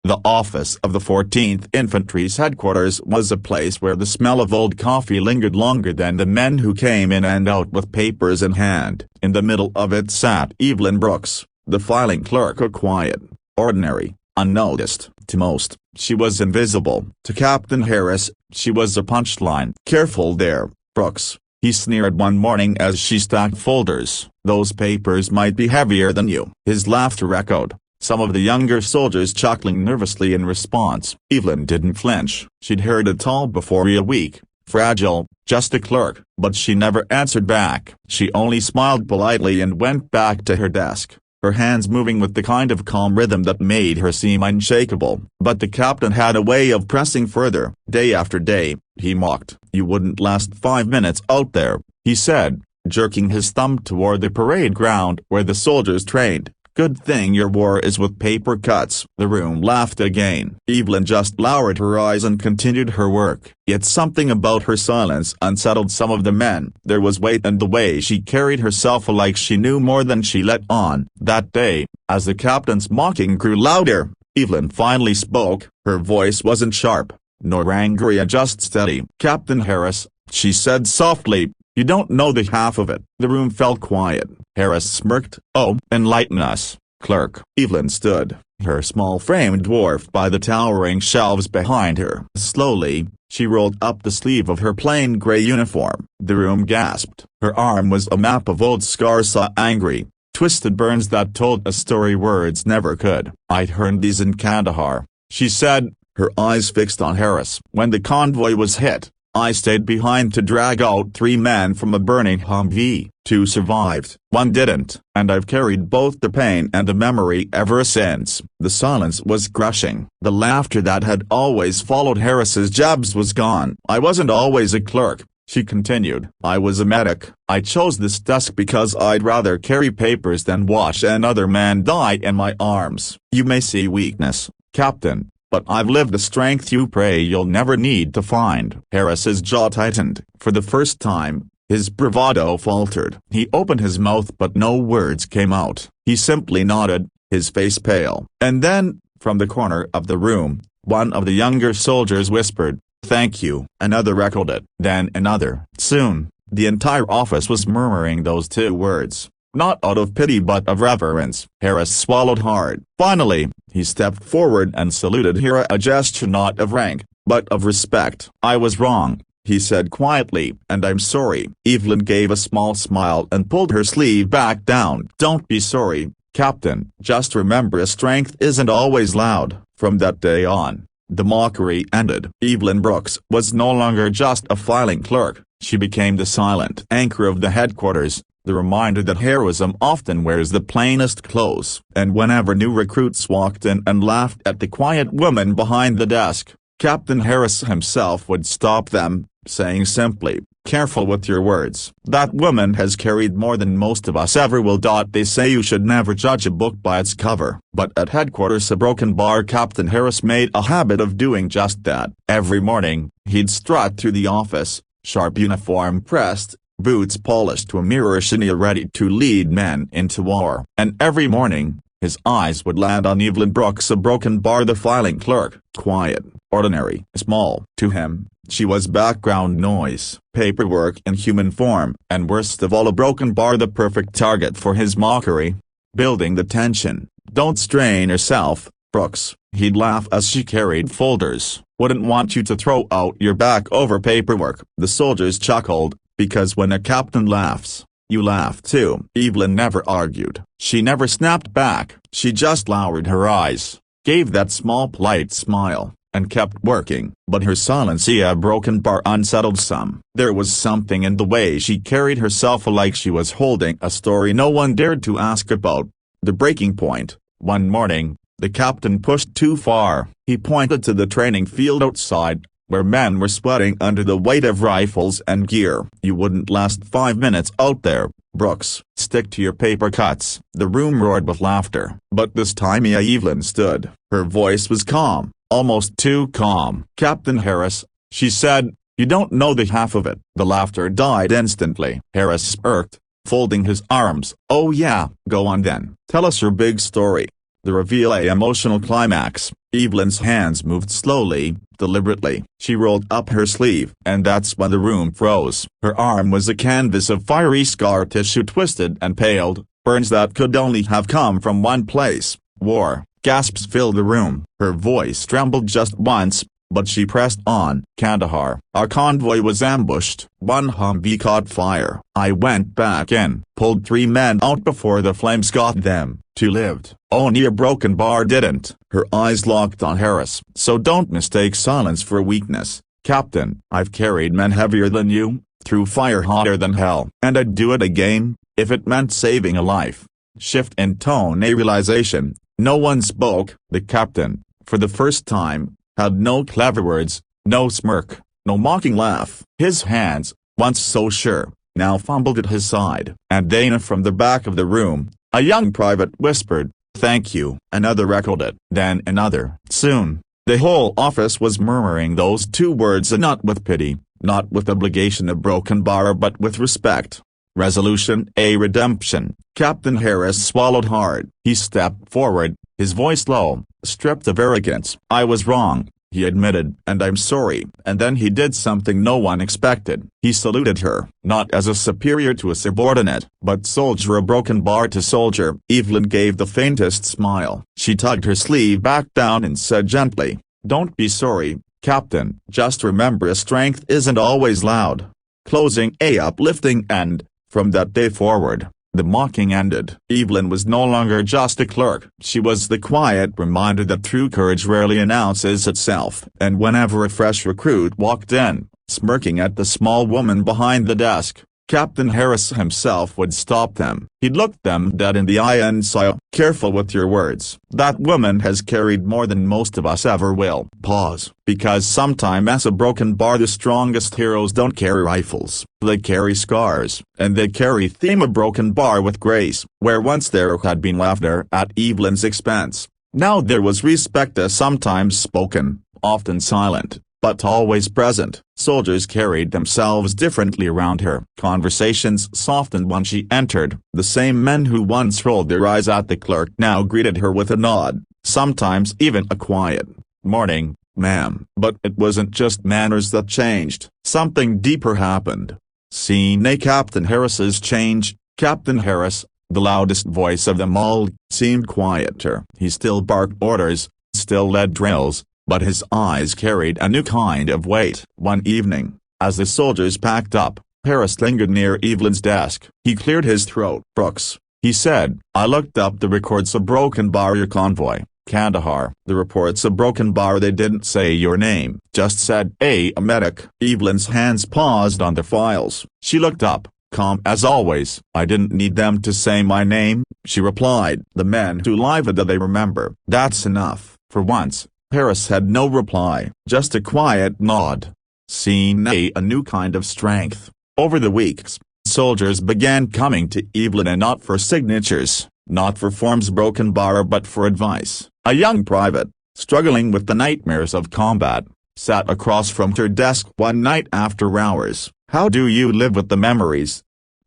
The office of the 14th Infantry's headquarters was a place where the smell of old coffee lingered longer than the men who came in and out with papers in hand. In the middle of it sat Evelyn Brooks, the filing clerk, a quiet, ordinary, unnoticed. To most, she was invisible. To Captain Harris, she was a punchline. "Careful there, Brooks," he sneered one morning as she stacked folders. "Those papers might be heavier than you." His laughter echoed, some of the younger soldiers chuckling nervously in response. Evelyn didn't flinch. She'd heard it all before. A weak, fragile, just a clerk. But she never answered back. She only smiled politely and went back to her desk, her hands moving with the kind of calm rhythm that made her seem unshakable. But the captain had a way of pressing further. Day after day, he mocked. "You wouldn't last 5 minutes out there," he said, jerking his thumb toward the parade ground where the soldiers trained. "Good thing your war is with paper cuts." The room laughed again. Evelyn just lowered her eyes and continued her work. Yet something about her silence unsettled some of the men. There was weight in the way she carried herself, like she knew more than she let on. That day, as the captain's mocking grew louder, Evelyn finally spoke. Her voice wasn't sharp, nor angry, just steady. "Captain Harris," she said softly, "you don't know the half of it." The room fell quiet. Harris smirked. "Oh, enlighten us, Clerk." Evelyn stood, her small frame dwarfed by the towering shelves behind her. Slowly, she rolled up the sleeve of her plain gray uniform. The room gasped. Her arm was a map of old scars, saw angry, twisted burns that told a story words never could. "I'd heard these in Kandahar," she said, her eyes fixed on Harris. "When the convoy was hit, I stayed behind to drag out 3 men from a burning Humvee. 2 survived, 1 didn't, and I've carried both the pain and the memory ever since." The silence was crushing. The laughter that had always followed Harris's jabs was gone. "I wasn't always a clerk," she continued. "I was a medic. I chose this desk because I'd rather carry papers than watch another man die in my arms. You may see weakness, Captain, but I've lived a strength you pray you'll never need to find." Harris's jaw tightened. For the first time, his bravado faltered. He opened his mouth but no words came out. He simply nodded, his face pale. And then, from the corner of the room, one of the younger soldiers whispered, "Thank you." Another echoed it. Then another. Soon, the entire office was murmuring those 2 words. Not out of pity but of reverence. Harris swallowed hard. Finally, he stepped forward and saluted her, a gesture not of rank, but of respect. "I was wrong," he said quietly, "and I'm sorry." Evelyn gave a small smile and pulled her sleeve back down. "Don't be sorry, Captain. Just remember, a strength isn't always loud." From that day on, the mockery ended. Evelyn Brooks was no longer just a filing clerk. She became the silent anchor of the headquarters, the reminder that heroism often wears the plainest clothes. And whenever new recruits walked in and laughed at the quiet woman behind the desk, Captain Harris himself would stop them, saying simply, "Careful with your words. That woman has carried more than most of us ever will." They say you should never judge a book by its cover. But at headquarters, a broken bar, Captain Harris made a habit of doing just that. Every morning, he'd strut through the office, sharp uniform pressed, boots polished to a mirror shiny, ready to lead men into war. And every morning, his eyes would land on Evelyn Brooks, a broken bar, the filing clerk. Quiet, ordinary, small. To him, she was background noise, paperwork in human form, and worst of all, a broken bar, the perfect target for his mockery. Building the tension. "Don't strain yourself, Brooks," he'd laugh as she carried folders. "Wouldn't want you to throw out your back over paperwork." The soldiers chuckled, because when a captain laughs, you laugh too. Evelyn never argued. She never snapped back. She just lowered her eyes, gave that small polite smile, and kept working. But her silence, a broken bar, unsettled some. There was something in the way she carried herself, like she was holding a story no one dared to ask about. The breaking point. One morning, the captain pushed too far. He pointed to the training field outside, where men were sweating under the weight of rifles and gear. "You wouldn't last 5 minutes out there, Brooks. Stick to your paper cuts." The room roared with laughter. But this time Evelyn stood. Her voice was calm, almost too calm. "Captain Harris," she said, "you don't know the half of it." The laughter died instantly. Harris smirked, folding his arms. "Oh yeah, go on then. Tell us your big story." The reveal a emotional climax. Evelyn's hands moved slowly, deliberately. She rolled up her sleeve, and that's when the room froze. Her arm was a canvas of fiery scar tissue, twisted and paled, burns that could only have come from one place: war. Gasps filled the room. Her voice trembled just once, but she pressed on. Kandahar. Our convoy was ambushed. One Humvee caught fire. I went back in, pulled 3 men out before the flames got them. 2 lived. Only a broken bar didn't. Her eyes locked on Harris. So don't mistake silence for weakness, Captain. I've carried men heavier than you, through fire hotter than hell. And I'd do it again, if it meant saving a life. Shift in tone. A realization. No one spoke. The captain, for the first time, had no clever words, no smirk, no mocking laugh. His hands, once so sure, now fumbled at his side. And Dana from the back of the room, a young private, whispered, "Thank you." Another echoed it, then another. Soon, the whole office was murmuring those 2 words, and not with pity, not with obligation of broken bar, but with respect. Resolution, a redemption. Captain Harris swallowed hard. He stepped forward, his voice low, stripped of arrogance. "I was wrong," he admitted, "and I'm sorry." And then he did something no one expected. He saluted her, not as a superior to a subordinate, but soldier, a broken bar to soldier. Evelyn gave the faintest smile. She tugged her sleeve back down and said gently, "Don't be sorry, Captain. Just remember, strength isn't always loud." Closing a uplifting end. From that day forward, the mocking ended. Evelyn was no longer just a clerk. She was the quiet reminder that true courage rarely announces itself. And whenever a fresh recruit walked in, smirking at the small woman behind the desk, Captain Harris himself would stop them. He'd look them dead in the eye and say, "Careful with your words. That woman has carried more than most of us ever will." Pause. Because sometime as a broken bar, the strongest heroes don't carry rifles. They carry scars. And they carry theme a broken bar with grace. Where once there had been laughter at Evelyn's expense, now there was respect, sometimes spoken, often silent, but always present. Soldiers carried themselves differently around her. Conversations softened when she entered. The same men who once rolled their eyes at the clerk now greeted her with a nod, sometimes even a quiet, "Morning, ma'am." But it wasn't just manners that changed. Something deeper happened. Seeing a Captain Harris's change, Captain Harris, the loudest voice of them all, seemed quieter. He still barked orders, still led drills, but his eyes carried a new kind of weight. One evening, as the soldiers packed up, Harris lingered near Evelyn's desk. He cleared his throat. "Brooks," he said, "I looked up the records of Broken Bar, your convoy, Kandahar. The reports of Broken Bar, they didn't say your name, just said a medic." Evelyn's hands paused on the files. She looked up, calm as always. "I didn't need them to say my name," she replied. "The men who live that they remember. That's enough." For once, Harris had no reply, just a quiet nod. Seeing a new kind of strength. Over the weeks, soldiers began coming to Evelyn, and not for signatures, not for forms Broken Bar, but for advice. A young private, struggling with the nightmares of combat, sat across from her desk one night after hours. "How do you live with the memories?"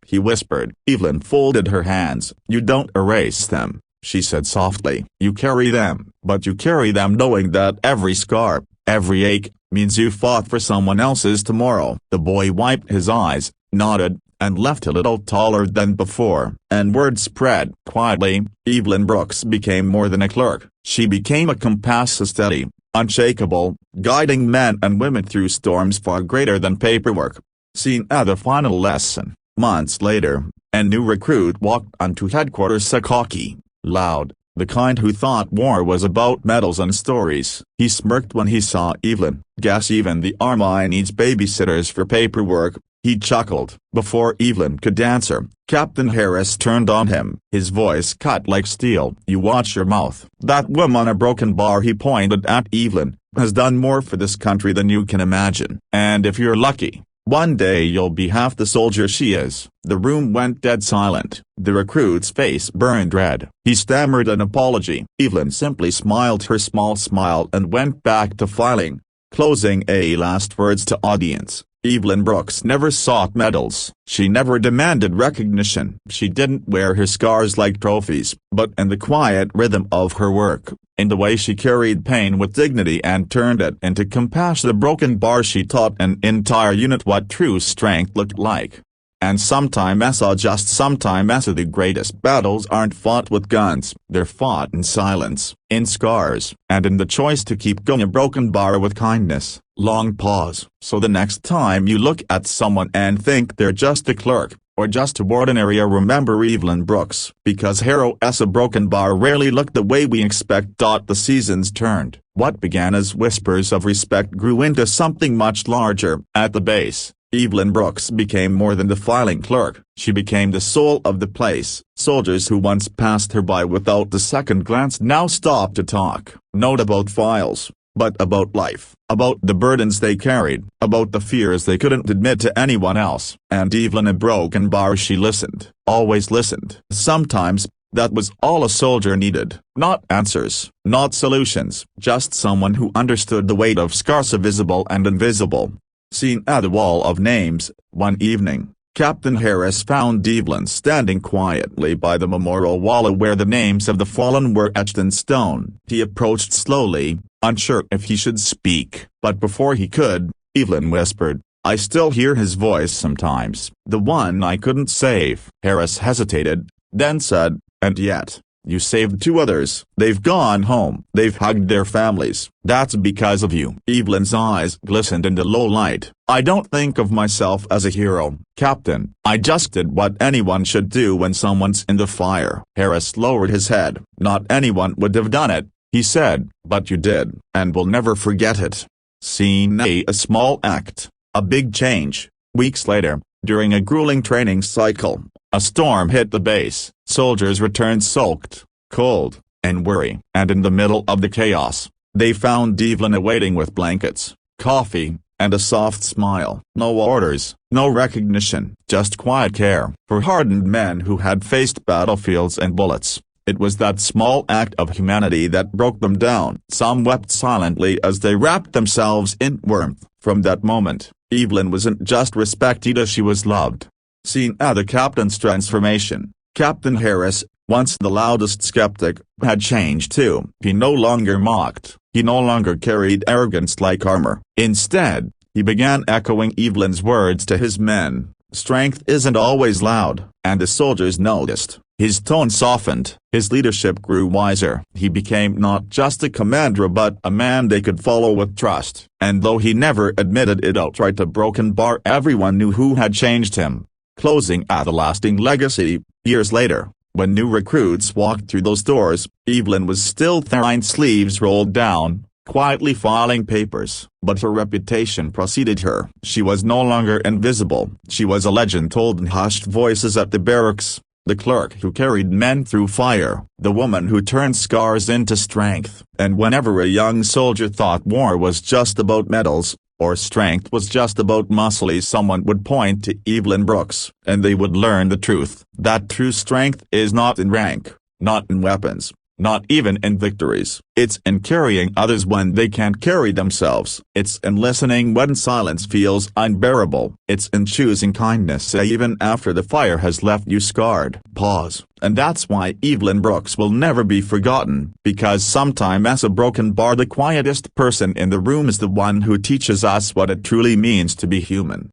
he whispered. Evelyn folded her hands. "You don't erase them," she said softly. "You carry them, but you carry them knowing that every scar, every ache, means you fought for someone else's tomorrow." The boy wiped his eyes, nodded, and left a little taller than before. And word spread. Quietly, Evelyn Brooks became more than a clerk. She became a compass, steady, unshakable, guiding men and women through storms far greater than paperwork. Seen at the final lesson, months later, a new recruit walked onto headquarters, cocky, loud, the kind who thought war was about medals and stories. He smirked when he saw Evelyn. "Guess even the army needs babysitters for paperwork," he chuckled. Before Evelyn could answer, Captain Harris turned on him. His voice cut like steel. "You watch your mouth. That woman a Broken Bar," he pointed at Evelyn, "has done more for this country than you can imagine. And if you're lucky, one day you'll be half the soldier she is." The room went dead silent. The recruit's face burned red. He stammered an apology. Evelyn simply smiled her small smile and went back to filing, closing a last words to audience. Evelyn Brooks never sought medals. She never demanded recognition. She didn't wear her scars like trophies, but in the quiet rhythm of her work, in the way she carried pain with dignity and turned it into compassion. The broken bar she taught an entire unit what true strength looked like. And sometimes the greatest battles aren't fought with guns, they're fought in silence, in scars, and in the choice to keep going. A broken bar with kindness. Long pause. So the next time you look at someone and think they're just a clerk, or just ordinary, remember Evelyn Brooks, because heroes. A broken bar rarely look the way we expect. The seasons turned. What began as whispers of respect grew into something much larger. At the base, Evelyn Brooks became more than the filing clerk. She became the soul of the place. Soldiers who once passed her by without the second glance now stopped to talk, not about files, but about life, about the burdens they carried, about the fears they couldn't admit to anyone else. And Evelyn, a broken bar, she listened, always listened. Sometimes, that was all a soldier needed. Not answers, not solutions, just someone who understood the weight of scars, visible and invisible. Seen at the wall of names, one evening, Captain Harris found Evelyn standing quietly by the memorial wall where the names of the fallen were etched in stone. He approached slowly, unsure if he should speak, but before he could, Evelyn whispered, "I still hear his voice sometimes, the one I couldn't save." Harris hesitated, then said, "And yet, you saved 2 others. They've gone home. They've hugged their families. That's because of you." Evelyn's eyes glistened in the low light. "I don't think of myself as a hero, Captain. I just did what anyone should do when someone's in the fire." Harris lowered his head. "Not anyone would have done it," he said, "but you did, and we'll never forget it." Scene A. A small act, a big change. Weeks later, during a grueling training cycle, a storm hit the base. Soldiers returned soaked, cold, and weary. And in the middle of the chaos, they found Evelyn awaiting with blankets, coffee, and a soft smile. No orders, no recognition, just quiet care. For hardened men who had faced battlefields and bullets, it was that small act of humanity that broke them down. Some wept silently as they wrapped themselves in warmth. From that moment, Evelyn wasn't just respected, she was loved. Seen at the captain's transformation, Captain Harris, once the loudest skeptic, had changed too. He no longer mocked, he no longer carried arrogance like armor. Instead, he began echoing Evelyn's words to his men, "Strength isn't always loud," and the soldiers noticed. His tone softened, his leadership grew wiser. He became not just a commander but a man they could follow with trust. And though he never admitted it outright, a broken bar, everyone knew who had changed him. Closing at a lasting legacy. Years later, when new recruits walked through those doors, Evelyn was still there, sleeves rolled down, quietly filing papers. But her reputation preceded her. She was no longer invisible. She was a legend told in hushed voices at the barracks. The clerk who carried men through fire, the woman who turned scars into strength. And whenever a young soldier thought war was just about medals, or strength was just about muscle, someone would point to Evelyn Brooks, and they would learn the truth. That true strength is not in rank, not in weapons, not even in victories. It's in carrying others when they can't carry themselves. It's in listening when silence feels unbearable. It's in choosing kindness even after the fire has left you scarred. Pause. And that's why Evelyn Brooks will never be forgotten, because sometimes a broken bar, the quietest person in the room is the one who teaches us what it truly means to be human.